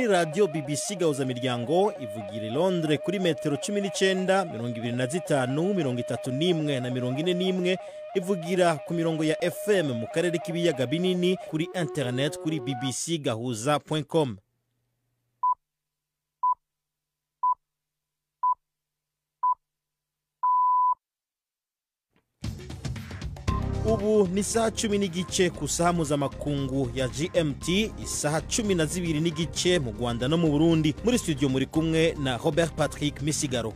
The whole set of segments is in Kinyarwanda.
ni radio BBC Gahuza Miryango ivugira i Londres kuri metero 19, 25, 31 na 41, ivugira ku mirongo ya FM mu karere k'ibiyaga binini, kuri internet kuri bbcgahuza.com. Ubu ni saa 10 n'igice ku saha mpuzamakungu ya GMT, isaha 12 n'igice mu Rwanda no mu Burundi. Muri studio muri kumwe na Robert Patrick Misigaro.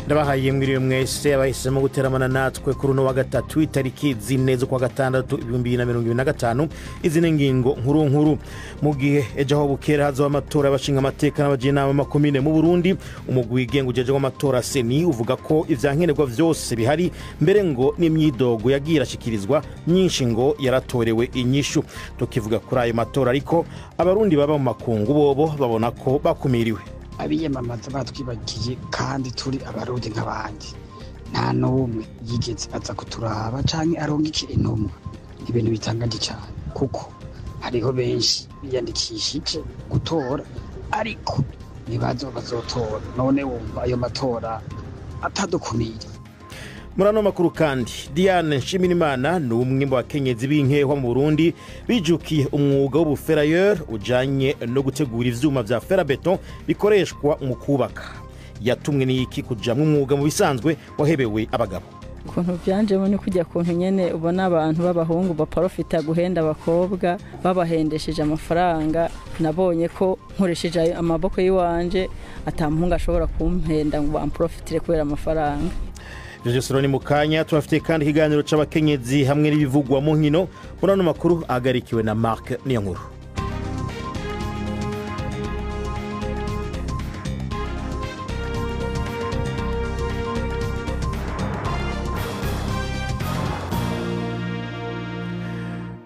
Ndabahaye mwiriwe mwese abahisemo guteramana natwe kuri uno wa gatatu itariki 4 z'ukwa gatandatu 2025. Izi ni ngingo nkuru mu gihe ejo aho bukera hazo amatora y'abashinga amateka n'abajinama makomine mu Burundi. Umugwi wigenga ujeje w'amatora Seni uvuga ko ivyankenerwa vyose bihari, mbere ngo n'imyidogo yagira ashikirizwa myinshi ngo yaratorewe inyishu. Tukivuga kuri ayo matora ariko abarundi baba mu makungu bobo babona ko bakumiriwe. Abiyamamaza batwibagiye kandi turi abarundi nk'abandi, nta n'umwe yigeze aza kuturaba canke aronka intumwa. Ibintu bitangaje cyane kuko hariho benshi biyandikishije gutora ariko bazotora. None wumva ayo matora atadukumira. Murano makuru kandi Diane Nshimirimana ni umwe mu bakenyezi b'inkehwa mu Burundi bijukiye umwuga w'ubuferayeur ujanye no gutegura ivyuma vya ferabeton bikoreshwa mu kubaka. Yatumwe n'iki kuja mu mwuga mu bisanzwe wahebewe abagabo. Kuntu byanjemo ni kujya kuntu nyene ubona abantu b'abahungu baprofita guhenda abakobwa babahendesheje amafaranga. Nabonye ko nkoresheje amaboko yiwanje atamuhungu ashobora kumpenda ngo bamprofitire kubera amafaranga. Jejesironi mukanya turafite kandi ikiganiro c'abakenyezi hamwe n'ibivugwa mu nkino. Murano makuru agarikiwe na Mark Niyonkuru.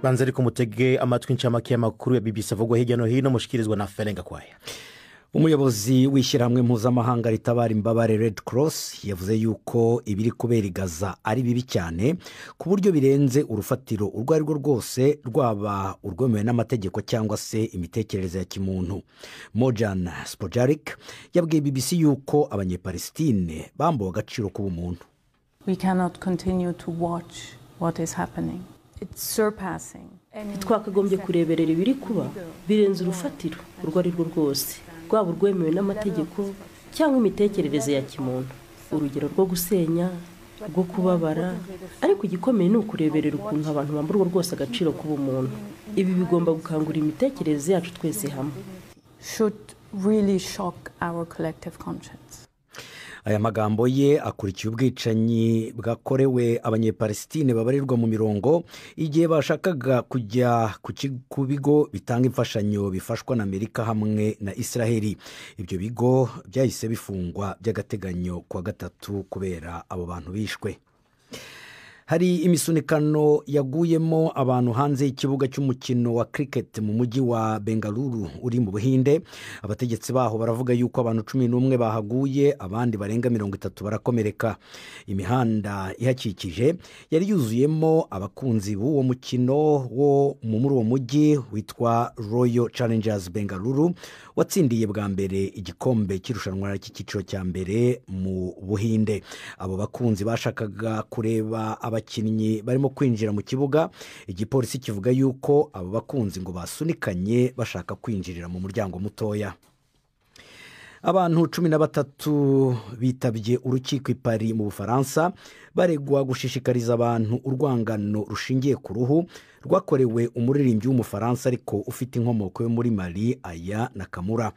Banze ariko mutege amatwi incamake y'amakuru ya BBC avugwa hirya no hino mushikirizwa na Ferenga Kwaya. Umuyobozi w'ishyirahamwe mpuzamahanga ritabara imbabare Red Cross yavuze yuko ibiri kubera i Gaza ari bibi cyane ku buryo birenze urufatiro urwo ari rwo rwose, rwaba urwemewe n'amategeko cyangwa se imitekerereze ya kimuntu. Mojan Spojarik yabwiye BBC yuko abanyepalestine bambuwe agaciro k'ubumuntu. We cannot continue to watch what is happening. It's surpassing. Twakagombye kureberera ibiri kuba birenze urufatiro urwo ari rwo rwose, rwaba urwemewe n'amategeko cyangwa imitekerereze ya kimuntu. Urugero rwo gusenya, rwo kubabara, ariko igikomeye ni ukureberera ukuntu abantu bamburwa rwose agaciro k'ubumuntu. Ibi bigomba gukangura imitekerereze yacu twese hamwe. Should really shock our collective conscience. Aya magambo ye akurikiye ubwicanyi bwakorewe abanyepalestine babarirwa mu mirongo igihe bashakaga kujya ku bigo bitanga imfashanyo bifashwa na Amerika hamwe na Israeli. Ibyo bigo byahise bifungwa by'agateganyo kwa gatatu kubera abo bantu bishwe. Hari imisunikano yaguyemo abantu hanze y'ikibuga cy'umukino wa cricket mu mujyi wa Bengaluru uri mu Buhinde. Abategetsi baho baravuga yuko abantu 11 bahaguye, abandi barenga 30 barakomereka. Imihanda ihakikije yari yuzuyemo abakunzi b'uwo mukino wo muri uwo mujyi witwa Royal Challengers Bengaluru, watsindiye bwa mbere igikombe cy'irushanwa cy'ikiciro cya mbere mu Buhinde. Abo bakunzi bashakaga kureba abakinnyi barimo kwinjira mu kibuga. Igipolisi kivuga yuko abo bakunzi ngo basunikanye bashaka kwinjirira mu muryango mutoya. Abantu 13 bitabye urukiko i Paris mu Bufaransa baregwa gushishikariza abantu urwangano rushingiye ku ruhu rwakorewe umuririmbyi w'umufaransa ariko ufite inkomoko yo muri Mali, Aya Nakamura.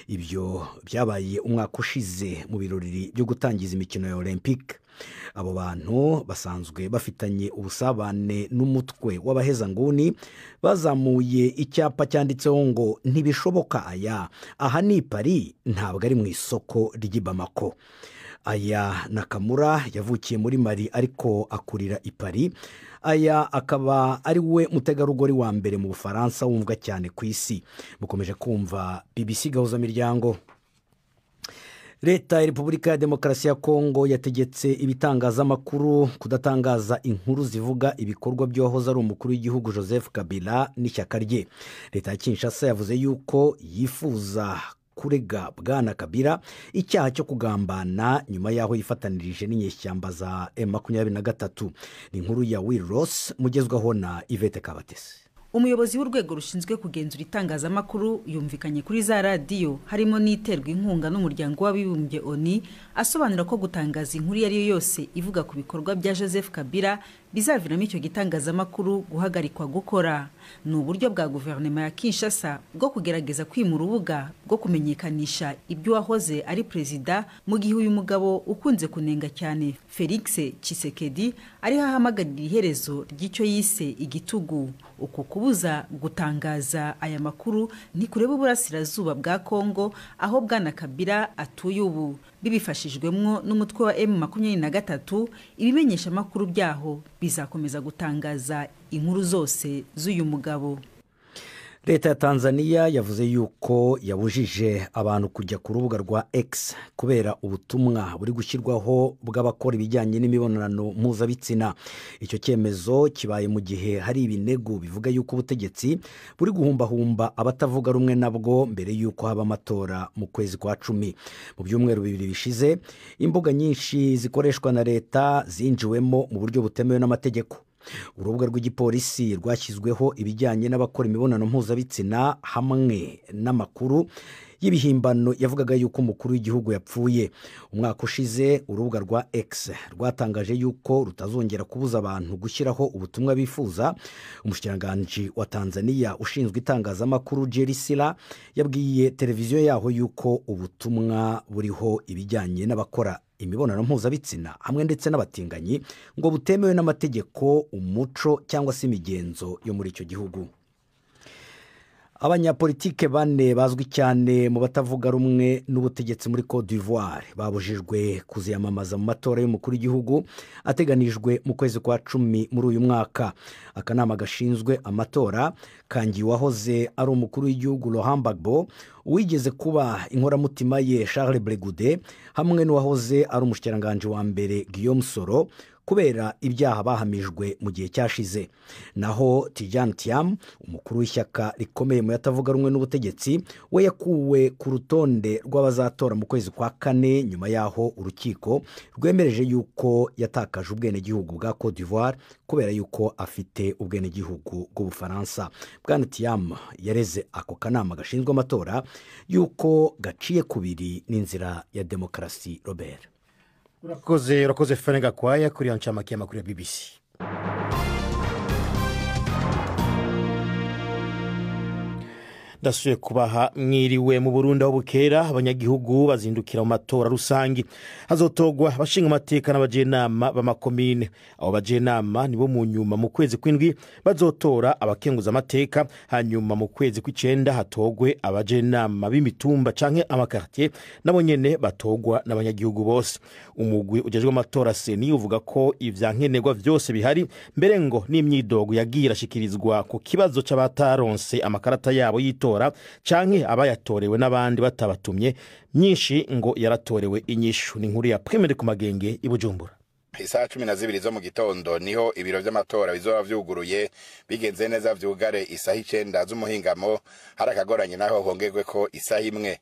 Ibyo byabaye umwaka ushize mu birori byo gutangiza imikino ya Olympique. Abo bantu basanzwe bafitanye ubusabane n'umutwe w'abahezanguni, bazamuye icyapa cyanditseho ngo ntibishoboka Aya, aha ni Paris, ntabwo ari mu isoko ry'i Bamako. Aya Nakamura yavukiye muri Mali ariko akurira i Paris. Aya akaba ari we mutegarugori wa mbere mu Bufaransa wumvwa cyane ku isi. Mukomeje kumva BBC Gahuza Miryango. leta ya repubulika ya demokarasi ya kongo yategetse ibitangazamakuru kudatangaza inkuru zivuga ibikorwa by'uwahoze ari umukuru w'igihugu Joseph Kabila n'ishyaka rye. Leta ya Kinshasa yavuze yuko yifuza kurega bwana Kabila icyaha cyo kugambana nyuma yaho yifatanirije n'inyeshyamba za M23. Ni inkuru ya Will Ross mugezwaho na Yvette Kabatesi. Umuyobozi w'urwego rushinzwe kugenzura itangazamakuru yumvikanye kuri za radiyo harimo n'iterwa inkunga n'umuryango w'abibumbye ONU asobanura ko gutangaza inkuru iyo ari yo yose ivuga ku bikorwa bya Joseph Kabila bizaviramo icyo gitangazamakuru guhagarikwa gukora. Ni uburyo bwa guverinoma ya Kinshasa bwo kugerageza kwima urubuga bwo kumenyekanisha ibyo wahoze ari perezida, mu gihe uyu mugabo ukunze kunenga cyane Felix Tshisekedi ariho ahamagarira iherezo ry'icyo yise igitugu. Uko kubuza gutangaza aya makuru ni kureba uburasirazuba bwa Kongo aho bwana Kabila atuye ubu. Bibifashijwemwo n'umutwe wa M23, ibimenyesha makuru byaho bizakomeza gutangaza inkuru zose z'uyu mugabo. Leta ya Tanzania yavuze yuko yabujije abantu kujya ku rubuga rwa X kubera ubutumwa buri gushyirwaho bw'abakora ibijyanye n'imibonano mpuzabitsina. Icyo cyemezo kibaye mu gihe hari ibinego bivuga yuko ubutegetsi buri guhumbahumba abatavuga rumwe nabwo mbere yuko haba amatora mu kwezi kwa 10. Mu byumweru 2 bishize, imbuga nyinshi zikoreshwa na leta zinjiwemo mu buryo butemewe n'amategeko. Urubuga rw'igipolisi rwashyizweho ibijyanye n'abakora imibonano mpuzabitsina hamwe n'amakuru y'ibihimbano yavugaga yuko umukuru w'igihugu yapfuye. Umwaka ushize urubuga rwa X rwatangaje yuko rutazongera kubuza abantu gushyiraho ubutumwa bifuza. Umushikiranganji wa Tanzania ushinzwe itangazamakuru Jerry Sila yabwiye televiziyo yaho yuko ubutumwa buriho ibijyanye n'abakora imibonano mpuzabitsina hamwe ndetse n'abatinganyi ngo butemewe n'amategeko, umuco cyangwa se imigenzo yo muri icyo gihugu. Abanyapolitike 4 bazwi cyane mu batavuga rumwe n'ubutegetsi muri Côte d'Ivoire babujijwe kuziyamamaza mu matora y'umukuru w'igihugu ateganijwe mu kwezi kwa 10 muri uyu mwaka. Akanama gashinzwe amatora kangi wahoze ari umukuru w'igihugu Laurent Gbagbo, wigeze kuba inkoramutima ye Charles Blegude hamwe n'uwahoze ari umushikiranganji wa mbere Guillaume Soro kubera ibyaha bahamijwe mu gihe cyashize. Naho Tidjane Thiam, umukuru w'ishyaka rikomeye mu yatavuga rumwe n'ubutegetsi, we yakuwe ku rutonde rw'abazatora mu kwezi kwa 4 nyuma yaho urukiko rwemereje yuko yatakaje ubwenegihugu bwa Côte d'Ivoire kubera yuko afite ubwenegihugu bw'Ubufaransa. Bwana Thiam yareze ako kanama gashinzwe amatora yuko gaciye kubiri n'inzira ya demokarasi. Robert urakoze Fenga Kwaya kuri ancamake y'amakuru ya BBC. Dasuye kubaha mwiriwe. Mu Burundi aho bukera abanyagihugu bazindukira mu matora rusangi hazotogwa bashinga amateka n'abajenama b'amakomine. Abo bajenama nibo mu nyuma mu kwezi kw'indwi bazotora abakenguza amateka, hanyuma mu kwezi kw'icenda hatogwe abajenama b'imitumba canke amakartier nabo nyene batogwa n'abanyagihugu bose. Umugwi ujejwe amatora seni uvuga ko ivyankenerwa vyose bihari, mbere ngo n'imyidogo yagira ashikirizwa ku kibazo c'abataronse amakarata yabo yito canke abayatorewe n'abandi batabatumye myinshi ngo yaratorewe inyishu. Ni inkuru ya Premier ku Magenge i Bujumbura. Isaha 12 zo mu gitondo niho ibiro by'amatora bizoba vyuguruye, bigenze neza vyugare isaha 9 z'umuhingamo, harakagoranye naho hongerwe ko isaha 1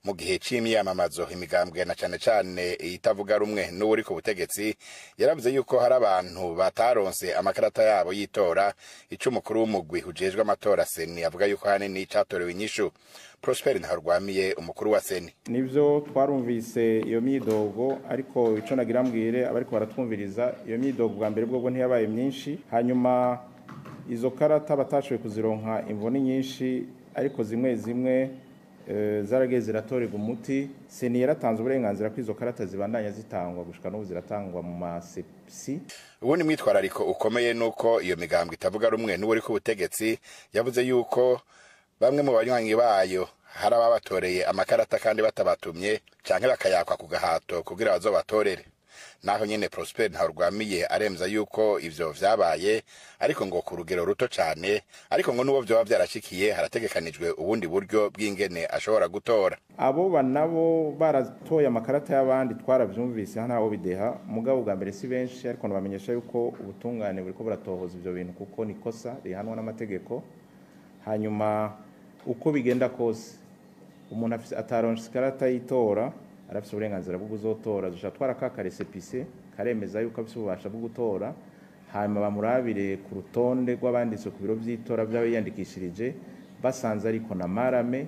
mu gihe c'imyamamazo. Imigambwe na cane itavuga rumwe n'uri ku butegetsi yaravuze yuko hari abantu bataronse amakarata yabo yitora. Icumukuru w'umugwi ujejwe amatora seni avuga yuko hanini catorewe inyishu. Prosper Ntarwamiye, umukuru wa seni: nivyo twarumvise iyo myidogo, ariko ico nagira mbwire abariko baratwumviriza, iyo myidogo bwa mbere bwo ntiyabaye myinshi, hanyuma izo karata batashoboye kuzironka imvune nyinshi, ariko zimwe zarageze ziratorerwa umuti. Seni yaratanze uburenganzira ko izo karata zibandanya zitangwa gushika n'ubu ziratangwa mu masepsi. Ubundi mwitwarariko ukomeye nuko iyo migambwe itavuga rumwe n'uri ku butegetsi yavuze yuko bamwe mu banywanyi bayo hari ababatoreye amakarata kandi batabatumye canke bakayakwa ku gahato kugira bazobatorere. naho nyene Prosper Ntawurwamiye aremza yuko ivyo vyabaye ariko ngo ku rugero ruto cane, ariko ngo n'uwo vyoba vyarashikiye harategekanijwe ubundi buryo bw'ingene ashobora gutora. Abo banabo baratoye amakarata y'abandi twaravyumvise hano aho bideha mugabo bwa mbere si benshi, ariko nabamenyesha yuko ubutungane buriko buratohoza ivyo bintu kuko ni kosa rihanwa n'amategeko. Hanyuma uko bigenda kose umuntu ataronse ikarata y'itora arafise uburenganzira bwo kuzotora, dushaka twarakaka resepise karemeza yuko afise ububasha bwo gutora, hanyuma bamurabire ku rutonde rw'abanditse ku biro vy'itora vy'abiyandikishirije, basanze ariko na marame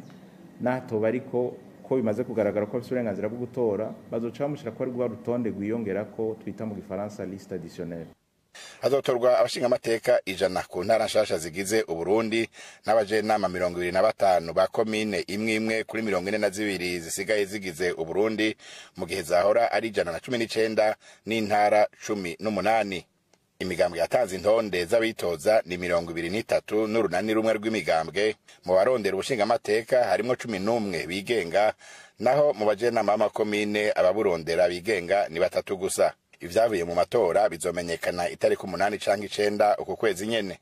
natoba ariko ko bimaze kugaragara ko afise uburenganzira bwo gutora, bazoca bamushira ko ari rwa rutonde rwiyongerako twita mu gifaransa liste additionnelle. Hazotorwa abashingamateka 100 ku ntara nshasha zigize Uburundi n'abajenama 25 ba komine imwe kuri 42 zisigaye zigize Uburundi, mu gihe zahora ari 119 n'intara 18. Imigambwe yatanze intonde z'abitoza ni 23 n'urunani rumwe rw'imigambwe. Mu barondera ubushingamateka harimo 11 bigenga, naho mu bajenama b'amakomine ababurondera bigenga ni 3 gusa. Ivyavuye mu matora bizomenyekana itariki 8 canke 9 uku kwezi nyene.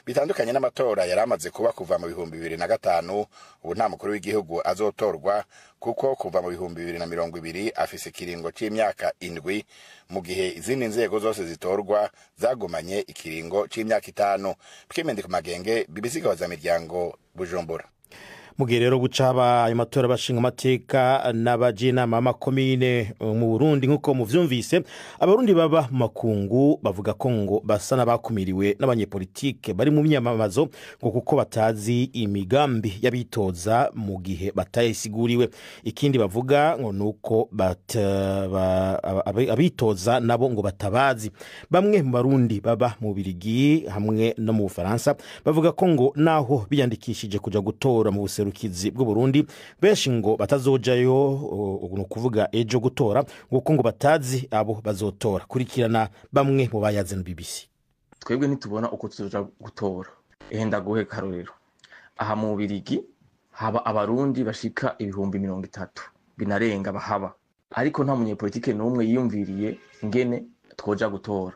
Bitandukanye n'amatora yaramaze kuba kuva mu 2005, ubu nta mukuru w'igihugu azotorwa kuko kuva mu 2020 afise ikiringo c'imyaka 7, mu gihe izindi nzego zose zitorwa zagumanye ikiringo c'imyaka 5. Pwimende ku Magenge, BBC Gahuza Miryango, Bujumbura. Mugihe rero gucaba ayo matora bashinga amateka n'abajenama b'amakomine mu Burundi nk'uko muvyumvise, abarundi baba mu makungu bavuga ko ngo basa n'abakumiriwe n'abanyepolitike bari mu myamamazo ngo kuko batazi imigambi y'abitoza mu gihe batayisiguriwe. Ikindi bavuga ngo nuko abitoza nabo ngo batabazi. Bamwe mu barundi baba mu Birigi hamwe no mu Bufaransa bavuga ko ngo naho biyandikishije kuja gutora mu buserukizi bw'u Burundi, benshi ngo batazojayo no kuvuga ejo gutora nguko ngo batazi abo bazotora. Kurikirana bamwe mu bayaze na BBC. Twebwe ntitubona uko tuzoja gutora. Ehenda guhe karorero. Aha mu Birigi haba abarundi bashika 30,000 binarenga bahaba, ariko nta munyepolitike n'umwe yiyumviriye ingene twoja gutora.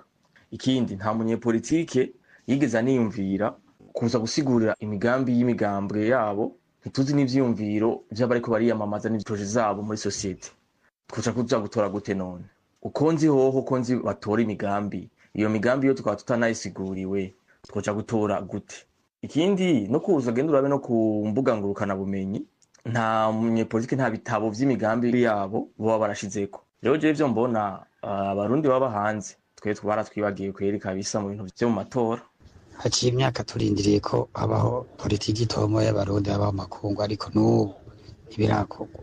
Ikindi nta munyepolitike yigeze aniyumvira kuza gusigurira imigambi y'imigambwe yabo, ntituzi n'ivyiyumviro vy'abariko bariyamamaza n'ibitoje zabo muri societe. Twoja kuja gutora gute none? Uko nzi hoho ko nzi batora imigambi, iyo migambi yo tukaba tutanayisiguriwe, twoja gutora gute? Ikindi no kuza genda urabe no ku mbuga ngurukana bumenyi, nta munyepolitike nta bitabo vy'imigambi yabo boba barashizeko. Rero je ivyo mbona abarundi baba hanze twe twaratwibagiye kwereka bisa mu bintu vyo mu matora. Haciye imyaka turindiriye ko habaho politiki itomo y'abarundi baba mu makungu, ariko n'ubu ntibirakorwa.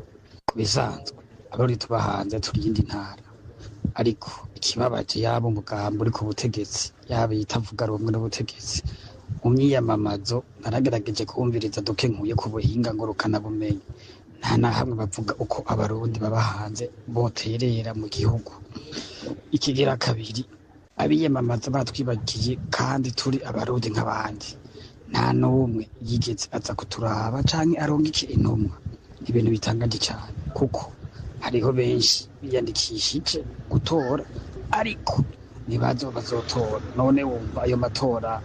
Kubisanzwe abarundi tuba hanze turiyindi ntara, ariko ikibabaje yaba umugambi uri ku butegetsi yaba yitavuga rumwe n'ubutegetsi, mu myiyamamazo naragerageje kumviriza duke nkuye ku buhinga ngurukana bumenyi, nta na hamwe bavuga uko abarundi baba hanze boterera mu gihugu. Ikigira kabiri, abiyamamaza batwibagiye kandi turi abarundi nk'abandi, nta n'umwe yigeze aza kuturaba canke arongike intumwa. Ibintu bitangaje cyane kuko hariho benshi biyandikishije gutora ariko nibazo bazotora. None wumva ayo matora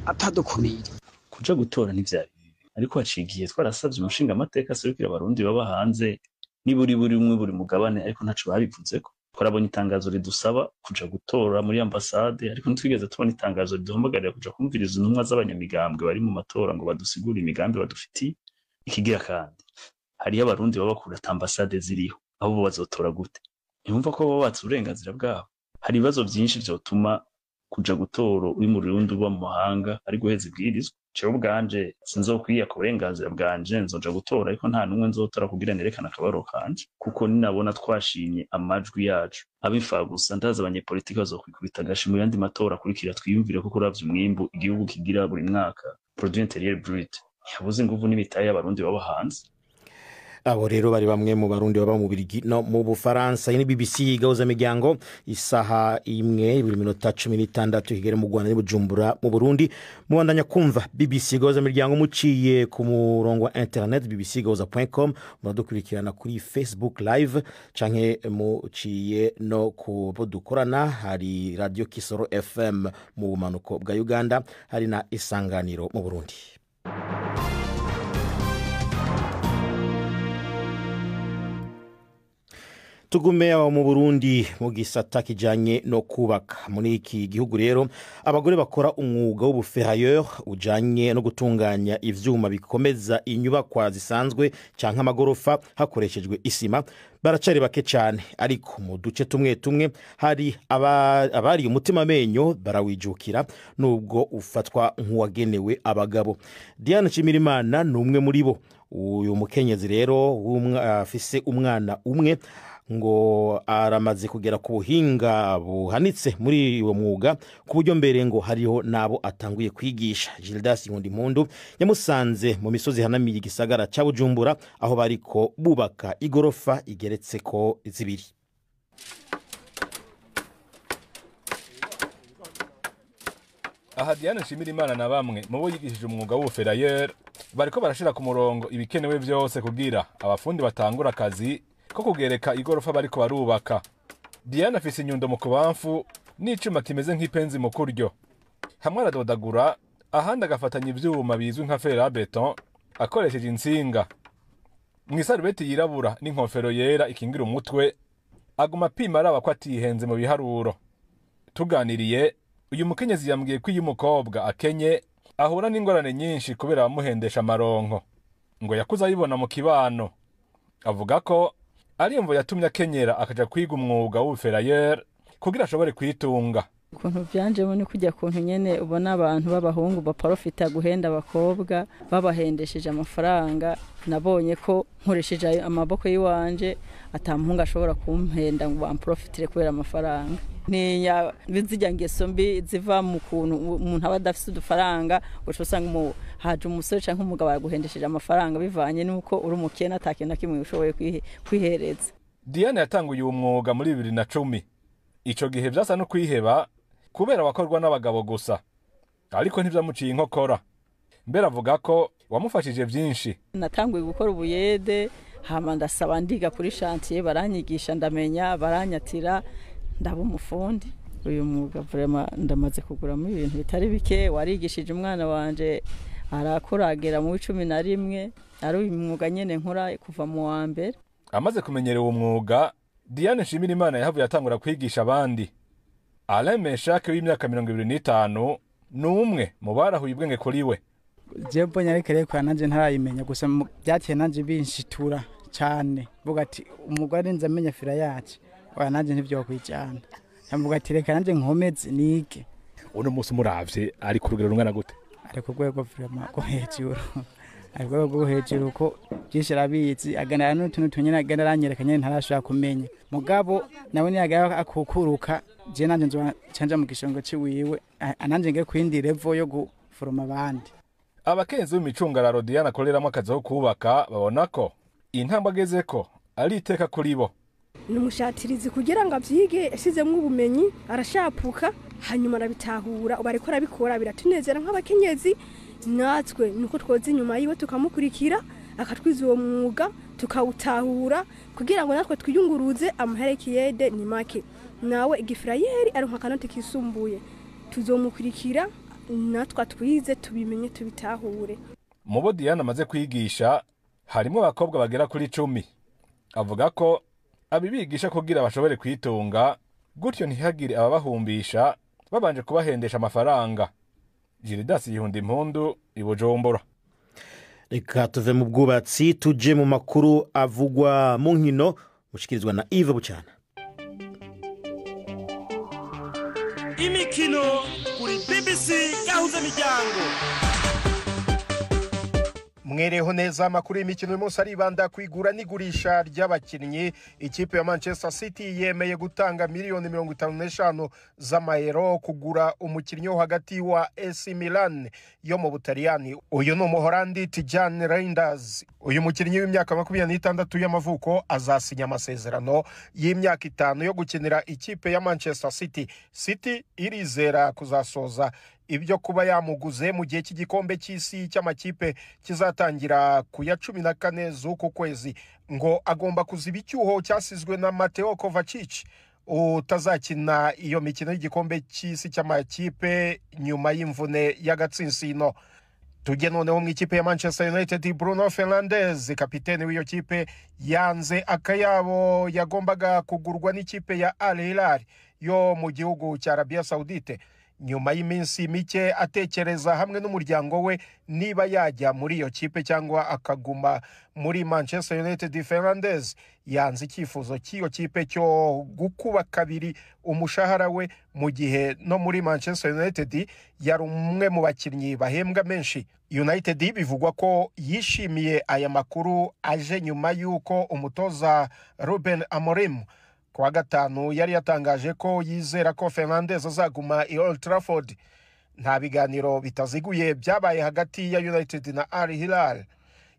atadukumira kuja gutora n'ivyari, ariko hacigiye twarasavye umushinga amateka aserukira abarundi baba hanze niburi umwe buri mugabane, ariko ntaco babivuzeko. Twarabonye itangazo ridusaba kuja gutora muri ambasade, ariko ntitwigeze tubona itangazo riduhamagarira kuja kumviriza intumwa z'abanyamigambwe bari mu matora ngo badusigure imigambi badufitiye. Ikigira kandi hariyo abarundi baba kure ambasade ziriho, abo bazotora gute? Ntibumva ko baba batse uburenganzira bwabo. Hari ibibazo vyinshi vyotuma kuja gutora uri mu Burundi uba mu mahanga ari guheza ibwirizwa. Cewe ubwanje sinzokwiya ku burenganzira bwanje, nzoja gutora ariko nta numwe nzotora kugira nerekana akabaro kanje, kuko ninabona twashimye amajwi yacu abifa gusa ndaza abanyepolitike bazokwikubita agashi mu yandi matora kurikira twiyumvire ko kuravya umwimbu igihugu kigira buri mwaka produit intérieur brut yabuze inguvu n'imitaye y'abarundi baba hanze. abo rero bari bamwe mu barundi baba mu Birigi no mu Bufaransa. Ni BBC gahuza miryango isaha imwe buri minota 16 kigere mu Rwanda n'Ibujumbura mu Burundi. Mubandanya kumva BBC gahuza miryango muciye ku murongo wa internet bbcgahuza.com, muradukurikirana kuri Facebook live canke muciye no ku bodukorana. Hari Radio Kisoro FM mu bumanuko bwa Uganda, hari na Isanganiro mu Burundi. Tugume aho mu Burundi mu gisata kijanye no kubaka. Muri iki gihugu rero abagore bakora umwuga w'ubuferrailleur ujanye no gutunganya ivyuma bikomeza inyubakwa zisanzwe canke amagorofa hakoreshejwe isima baracari bake cyane, ariko mu duce tumwe tumwe hari abari umutima menyo barawijukira nubwo ufatwa nk'uwagenewe abagabo. Diane Nshimirimana numwe muri bo. Uyu mukenyezi rero afise umwana umwe ngo aramaze kugera ku buhinga buhanitse muri uwo mwuga ku buryo mbere ngo hariho nabo atanguye kwigisha. Gildas Nkundimpundu yamusanze mu misozi hanamiye igisagara ca Bujumbura aho bariko bubaka igorofa igeretse ko zibiri. Aha Diane Nshimirimana na bamwe mu bo yigishije umwuga w'ubuferrailleur bariko barashira ku murongo ibikenewe byose kugira abafundi batangura akazi ko kugereka igorofa bariko barubaka. Diane afise inyundo mu kubamfu n'icuma kimeze nk'ipenzi mu kuryo. Hamwe aradodagura, ahandi agafatanya ivyuma bizwi nka fer à beton akoresheje insinga. Mwisarubeti yirabura n'inkofero yera ikingira umutwe, aguma pima araba ko atihenze mu biharuro. Tuganiriye, uyu mukenyezi yambwiye ko iyo umukobwa akenye ahura n'ingorane nyinshi kubera bamuhendesha amaronko. Ngo yakuze ayibona mu kibano. Avuga ko ariyumva yatumye akenyera akaja kwiga umwuga w'ubuferrailleur kugira ashobore kwitunga. Ukuntu byanjemo ni kujya kuntu nyene ubona abantu b'abahungu baprofita guhenda abakobwa babahendesheje amafaranga. Nabonye ko nkoresheje amaboko yiwanje atamuhunga ashobora kumpenda ngo bamprofitire kubera amafaranga. Niya bizijya ngeso mbi ziva mu kuntu umuntu aba adafise udufaranga uco usanga haje umusore canke umugabo yaguhendesheje amafaranga bivanye nuko uri umukene atakena kimwe ushoboye kwihereza. Diane yatanguye uwo mwuga muri 2010. Ico gihe vyasa no kwiheba kubera wakorwa n'abagabo gusa, ariko ntivyamuciye inkokora. Mbere avuga ko wamufashije vyinshi. Natanguye gukora ubuyede, hama ndasaba ndiga kuri chantier, baranyigisha ndamenya, baranyatira, ndaba umufundi. Uyu mwuga vraiment ndamaze kuguramo ibintu bitari bike. Warigishije umwana wanje arakoragera mu 11, ari uyu mwuga nyene nkora kuva mu wa mbere. Amaze kumenyera uwo mwuga, Diane Nshimirimana yahavuye atangura kwigisha abandi. Alain Meshake w'imyaka 25 numwe mu barahuye ubwenge kuri we. Jebo nyarekere kwa nanje ntarayimenya gusa byatiye nanje binshitura cyane. Vuga ati umugore nza amenya fira yacu. Wa nanje ntivyo kwijana. Yamuvuga ati reka nanje nkomeze nige. Uno musi muravye ari ku rugero rungana gute? Ari ku rwego vraiment ko hejuru. Ari ku rwego hejuru ko byinshi rabizi aganira n'utuntu tunyene agenda ranyerekanye ntarashaka kumenya. Mugabo nawe ni yagaye akukuruka je nanje nzo canja mu gishongo ciwiwe ananje nge kwindi level yo guforoma abandi. Abakenzi b'imicungararo Diane akoreramo akazi ko kubaka babona ko intambwe agezeko ari iteka kuri bo. Numushatirizi kugira ngo avyige ashizemwe ubumenyi arashapuka hanyuma arabitahura bariko arabikora biratunezera nk'abakenyezi. Natwe nuko twoza inyuma yiwe tukamukurikira akatwiza uwo mwuga tukawutahura kugira ngo natwe twiyunguruze amuherekiyede ni make. Nawe igifrayeri ari nkakanoti kisumbuye tuzomukurikira natwe twize tubimenye tubitahure. Mubo Diane amaze kwigisha harimo abakobwa bagera kuri 10. Avuga ko abibigisha kugira bashobore kwitunga gutyo ntihagire ababahumbisha babanje kubahendesha amafaranga. Gildas Nkundimpundu Ibujumbura. Reka tuve mu bwubatsi tuje mu makuru avugwa mu nkino mushikirizwa na Yves Bucana. Imikino kuri BBC gahuza miryango. Mu mwereho neza amakuru y'imikino uyu munsi aribanda ku igura n'igurisha ry'abakinnyi. Ikipe ya Manchester City yemeye gutanga miliyoni 55 z'amayero kugura umukinnyi wo hagati wa AC Milan yo mu Butaliyani. Uyu ni umuholandi Tijani Reinders. Uyu mukinnyi w'imyaka 26 y'amavuko azasinya amasezerano y'imyaka 5 yo gukinira ikipe ya Manchester City. City irizera kuzasoza ibyo kuba yamuguze mu gihe cy'igikombe cy'isi cy'amakipe kizatangira ku ya 14 z'uku kwezi. Ngo agomba kuziba icyuho cyasizwe na Mateo Kovacic utazakina iyo mikino y'igikombe cy'isi cy'amakipe nyuma y'imvune y'agatsinsino. Tujye noneho mu ikipe ya Manchester United. Bruno Fernandes, kapiteni w'iyo kipe, yanze akayabo yagombaga kugurwa n'ikipe ya Al Hilal yo mu gihugu cya Arabia Saudite. Nyuma y'iminsi mike atekereza hamwe n'umuryango we niba yajya muri iyo kipe cyangwa akaguma muri Manchester United, Fernandes yanze icyifuzo cy'iyo kipe cyo gukuba kabiri umushahara we, mu gihe no muri Manchester United yari umwe mu bakinnyi bahembwa menshi. United bivugwa ko yishimiye aya makuru aje nyuma y'uko umutoza Ruben Amorim kuwa gatanu yari yatangaje ko yizera ko Fernandes azaguma i Old Trafford. Nta biganiro bitaziguye byabaye hagati ya United na Al Hilal.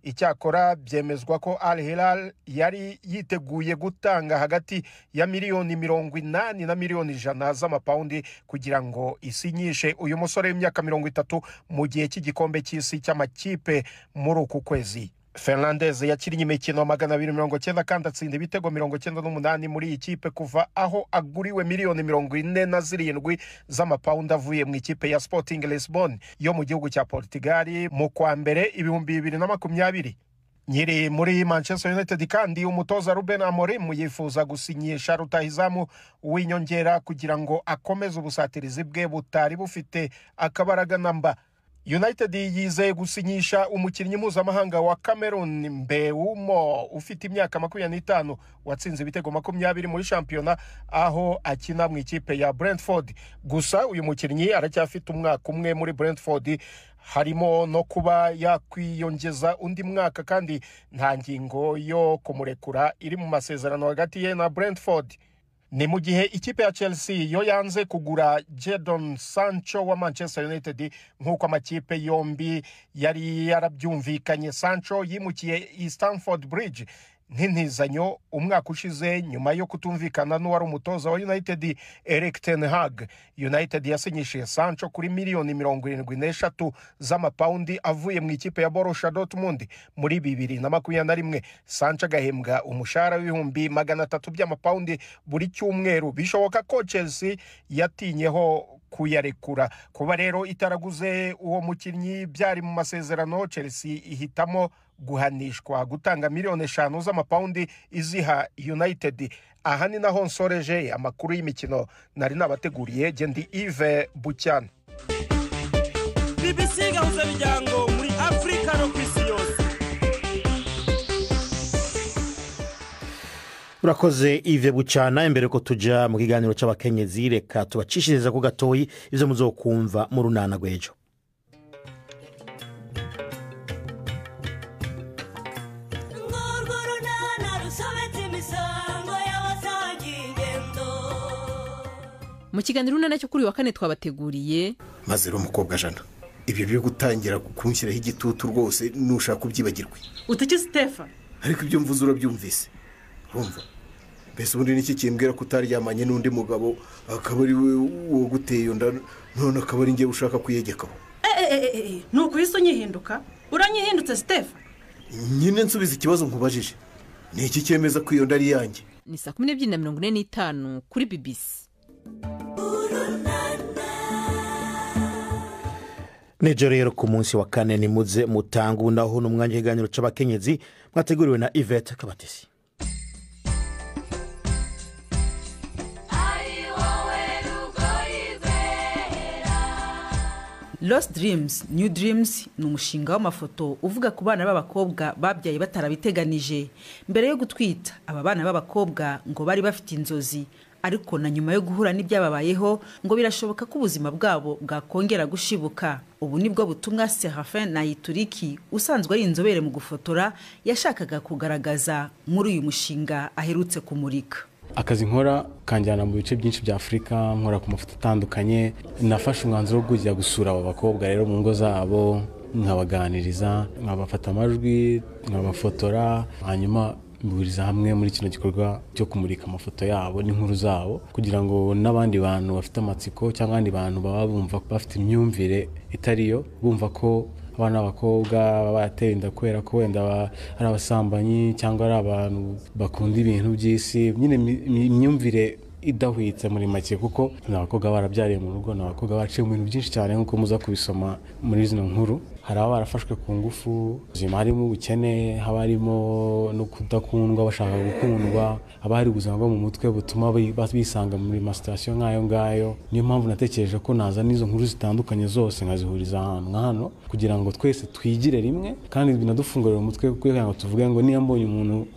Icyakora byemezwa ko Al Hilal yari yiteguye gutanga hagati ya miliyoni 80 na miliyoni 100 z'amapaundi kugira ngo isinyishe uyu musore w'imyaka 30 mu gihe cy'igikombe cy'isi cy'amakipe muri uku kwezi. Fernandes yakinnye imikino 290 kandi atsinda ibitego 98 muri iyi kipe kuva aho aguriwe miliyoni 47 z'amapaundi avuye mu ikipe ya Sporting Lisbon yo mu gihugu cya Portugal mu kwa mbere 2020. Nyiri muri Manchester United kandi umutoza Ruben Amorim yifuza gusinyisha rutahizamu w'inyongera kugira ngo akomeze ubusatirizi bwe butari bufite akabaraga namba. United yizeye gusinyisha umukinnyi mpuzamahanga wa Cameroon Mbeumo ufite imyaka 25 watsinze ibitego 20 muri shampiyona aho akina mu ikipe ya Brentford. Gusa uyu mukinnyi aracyafite umwaka umwe muri Brentford, harimo no kuba yakwiyongeza undi mwaka kandi nta ngingo yo kumurekura iri mu masezerano hagati ye na Brentford. Ni mu gihe ikipe ya Chelsea yo yanze kugura Jadon Sancho wa Manchester United nk'uko amakipe yombi yari yarabyumvikanye. Sancho yimukiye i Stamford Bridge nk'intizanyo umwaka ushize nyuma yo kutumvikana n'uwari umutoza wa United Erik ten Hag. United yasinyishije Sancho kuri miliyoni 73 z'amapaundi avuye mu ikipe ya Borussia Dortmund muri 2021. Sancho agahembwa umushahara w'ibihumbi 300 by'amapaundi buri cyumweru. Bishoboka ko Chelsea yatinyeho kuyarekura. Kuba rero itaraguze uwo mukinnyi byari mu masezerano, Chelsea ihitamo guhanishwa gutanga miliyoni 5 z'amapaundi iziha United. Aha ni naho nsoreje amakuru y'imikino nari nabateguriye. Gendi Yves Bucyana. BBC gahuza bijyango muri Afrika no kwisi yose. Urakoze Yves Bucyana. Imbere ko tuja mu kiganiro cy'abakenyezi, reka tubacishiriza ku gatoyi ivyo muzokumva mu runana rw'ejo. Mu kiganiro runana cyo kuri wa kane twabateguriye maze ro mukobwa Jana, ibyo byo gutangira kunshyiraho igitutu rwose nushaka kubyibagirwe. Utaki Stefan, ariko ibyo mvuze urabyumvise. Urumva mbese ubundi niki kimbwira ko utaryamanye n'undi mugabo akaba ari we wo guteye nda none akaba ari ngiye ushaka kuyegekaho? nuko iso nyihinduka uranyihindutse Stefan. Nyine nsubiza ikibazo nkubajije, ni iki cyemeza ko iyo ndari yanjye? Ni 12:45 kuri BBC. Nejo rero ku munsi wa kane ni muze mutangu naho n'umwanya w'ikiganiro cy'abakenyezi mwateguriwe na Yvette Kabatesi. Lost Dreams, New Dreams ni umushinga w'amafoto uvuga ku bana b'abakobwa babyaye batarabiteganije. Mbere yo gutwita aba bana b'abakobwa ngo bari bafite inzozi, ariko na nyuma yo guhura n'ibyababayeho ngo birashoboka ko ubuzima bwabo bwakongera gushibuka. Ubu nibwo butumwa Serafin Nayituriki usanzwe ari inzobere mu gufotora yashakaga kugaragaza muri uyu mushinga aherutse kumurika. Akazi nkora kanjyana mu bice byinshi bya Afurika, nkora ku mafoto atandukanye. Nafashe umwanzuro wo kujya gusura aba bakobwa rero mu ngo zabo, nkabaganiriza, nkabafata amajwi, nkabafotora, hanyuma mburiza hamwe muri kino gikorwa cyo kumurika amafoto yabo n'inkuru zabo, kugira ngo n'abandi bantu bafite amatsiko cyangwa abandi bantu baba bumva bafite imyumvire itariyo, bumva ko abana b'abakobwa batera inda kubera ko wenda ari abasambanyi cyangwa ari abantu bakunda ibintu by'isi, nyine imyumvire idahwitse muri make, kuko n'abakobwa barabyariye mu rugo, n'abakobwa baciye mu bintu byinshi cyane nk'uko muza kubisoma muri zino nkuru. Hari aba barafashwe ku ngufu, ubuzima harimo ubukene, haba harimo no kudakundwa, bashaka gukundwa, haba hari ubuzima bwo mu mutwe butuma bisanga muri masitasiyo nk'ayo ngayo. Niyo mpamvu natekereje ko naza n'izo nkuru zitandukanye zose nkazihuriza ahantu nka hano, kugira ngo twese twigire rimwe kandi binadufungurira umutwe, kugira ngo tuvuge ngo niyo mbonye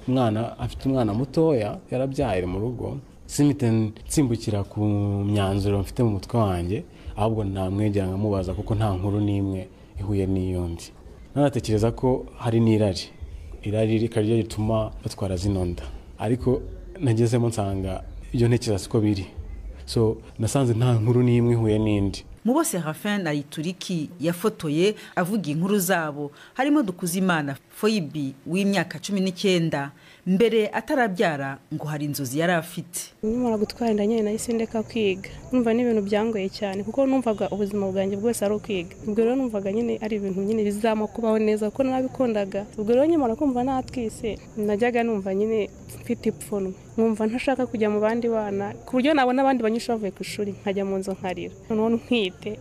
umwana afite umwana mutoya yarabyaye mu rugo, simite nsimbukira ku myanzuro mfite mu mutwe wanjye, ahubwo namwegera nkamubaza kuko nta nkuru n'imwe ihuye n'iyundi. Nanatekereza ko hari irari rikaryo rituma batwara zino nda, ariko nagezemo nsanga ibyo ntekereza siko biri, so nasanze nta nkuru n'imwe ihuye n'indi. Mu bo Serafin Nayituriki yafotoye avuga inkuru zabo harimo Dukuzimana Foyibi w'imyaka 19. Mbere atarabyara ngo hari inzozi yari afite. Nimara gutwara inda nyine nahise ndeka kwiga, numva n'ibintu byangoye cyane kuko numvaga ubuzima bwanjye bwose ari ukwiga. Ubwo rero numvaga nyine ari ibintu nyine bizama kubaho neza kuko nabikundaga. Ubwo rero nyamara kumva natwise najyaga numva nyine mfite ipfunwe, numva ntashaka kujya mu bandi bana ku buryo nabona abandi banyeshuri bavuye ku ishuri nkajya mu nzu nkarira, none ntwite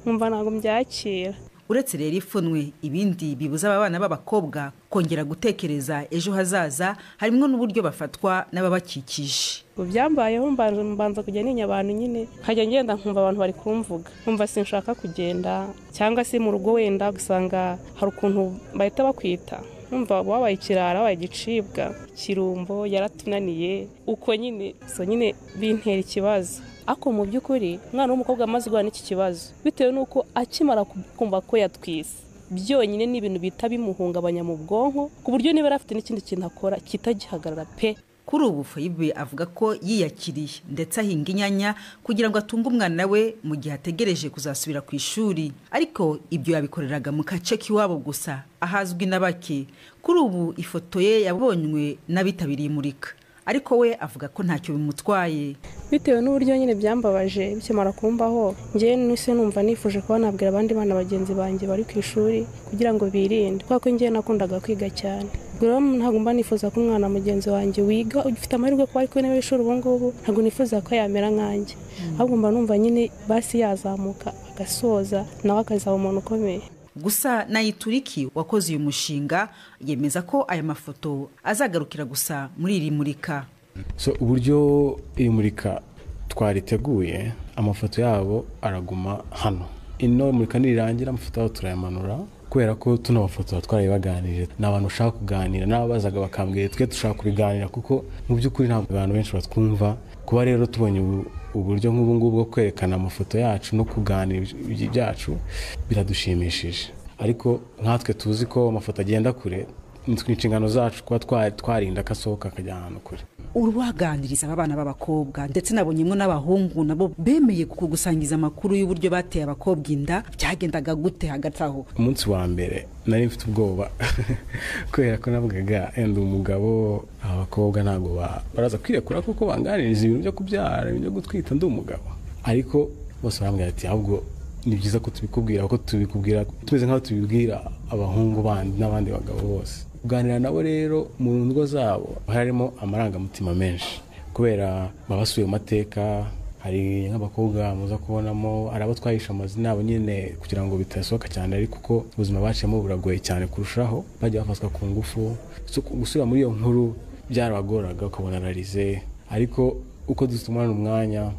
numva ntabwo mbyakira. Uretse rero ipfunwe, ibindi bibuza aba bana b'abakobwa kongera gutekereza ejo hazaza harimo n'uburyo bafatwa n'ababakikije. Byambayeho mbanza kujya ninya abantu nyine, nkajya ngenda nkumva abantu bari kumvuga, nkumva sinshaka kugenda, cyangwa se mu rugo wenda gusanga hari ukuntu bahita bakwita, numva wabaye ikirara, wabaye igicibwa, kirumbo, yaratunaniye, uko nyine so nyine bintera ikibazo. Ako mu by'ukuri umwana w'umukobwa amaze guhura n'iki kibazo bitewe n'uko akimara kumva ko yatwise, byonyine n'ibintu bita bimuhungabanya mu bwonko ku buryo niba afite n'ikindi kintu akora kitagihagarara pe. Kuri ubu Foyibe avuga ko yiyakiriye ndetse ahinga inyanya kugira ngo atunge umwana we mu gihe ategereje kuzasubira ku ishuri, ariko ibyo yabikoreraga mu gace k'iwabo gusa ahazwi na bake. Kuri ubu ifoto ye yabonywe n'abitabiriye imurika, ariko we avuga ko ntacyo bimutwaye bitewe n'uburyo nyine byambabaje bikimara kumbaho. Njye nise numva nifuje kuba nabwira abandi bana bagenzi banjye bari ku ishuri kugira ngo birinde, kuko njye nakundaga kwiga cyane. Ubwo rero ntabwo mba nifuza ko umwana mugenzi wanjye wiga ufite amahirwe kuba ari ku ntebe y'ishuri ubu ngubu, ntabwo nifuza ko yamera nkanjye, ahubwo mba numva nyine basi yazamuka agasoza nawe akazaba umuntu ukomeye. Gusa Nayituriki wakoze uyu mushinga yemeza ko aya mafoto azagarukira gusa muri iri murika. So uburyo iri murika twariteguye, amafoto yabo araguma hano. Ino murika nirangira amafoto yabo turayamanura, kubera ko tunabafotora twarabibaganirije, n'abantu ushaka kuganira n'ababazaga bakambwira twe dushaka kubiganira, kuko mu by'ukuri ntabwo abantu benshi batwumva. Kuba rero tubonye uburyo nk'ubu ngubu bwo kwerekana amafoto yacu no kuganira ibyacu biradushimishije, ariko nkatwe tuzi ko amafoto agenda kure, nitwe inshingano zacu kuba twarinda akasohoka akajya ahantu kure. Urubaganiriza abana b'abakobwa ndetse nabonyemo n'abahungu nabo bemeye kugusangiza amakuru y'uburyo bateye abakobwa inda, byagendaga gute hagati aho? Umunsi wa mbere nari mfite ubwoba kubera ko navugaga enda umugabo, abakobwa ntabwo baraza kwirekura kuko banganiriza ibintu byo kubyara, ibintu byo gutwita ndi umugabo, ariko bose barambwira ati ahubwo ni byiza ko tubikubwira, kuko tubikubwira tumeze nk'aho tubibwira abahungu bandi n'abandi bagabo bose. Kuganira nabo rero mu ngo zabo harimo amarangamutima menshi, kubera babasuye mu mateka. Hari nk'abakobwa muza kubonamo ari abo twahisha amazina yabo nyine kugira ngo bitasohoka cyane, ariko kuko ubuzima baciyemo buragoye cyane kurushaho, bajya bafatwa ku ngufu. Gusubira muri iyo nkuru byarabagoraga, ukabona ararize, ariko uko dutumana umwanya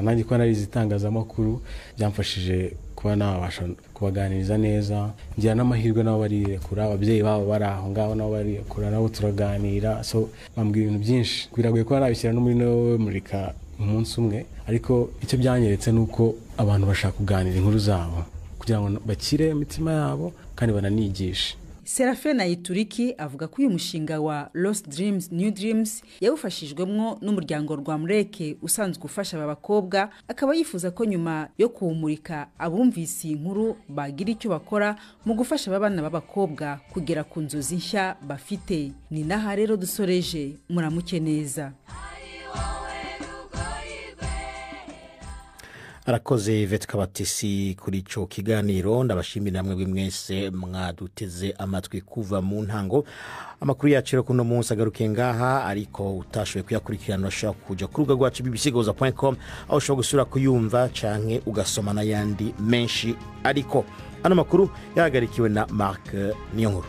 nanjye ko narize itangazamakuru byamfashije kuba nabasha kubaganiriza neza, ngira n'amahirwe nabo barirekura, ababyeyi babo bari aho ngaho nabo barirekura, nabo turaganira, so bambwira ibintu byinshi. Biragoye kuba nabishyira no muri no murika umunsi umwe ariko icyo byanyeretse ni uko abantu bashaka kuganira inkuru zabo kugira ngo bakire imitima yabo kandi bananigishe. Serafina Yituriki avuga ko uyu mushinga wa Lost Dreams New Dreams yawufashijwemo n'umuryango Rwamureke usanzwe ufasha aba bakobwa, akaba yifuza ko nyuma yo kuwumurika abumvise inkuru bagira icyo bakora mu gufasha abana b'abakobwa kugera ku nzozi nshya bafite. Ni naha rero dusoreje, muramuke neza. arakoze Yvette Kabatesi kuri ico kiganiro. Ndabashimira namwe mwese mwaduteze amatwi kuva mu ntango. Amakuru yacu kuno munsi agaruke ngaha, ariko utashoboye kuyakurikirana ushaka kuja ku rubuga rwacu bbcgoza.com aho ushobora gusura kuyumva canke ugasoma n'ayandi menshi. Ariko ano makuru yahagarikiwe na Mark Niyonkuru.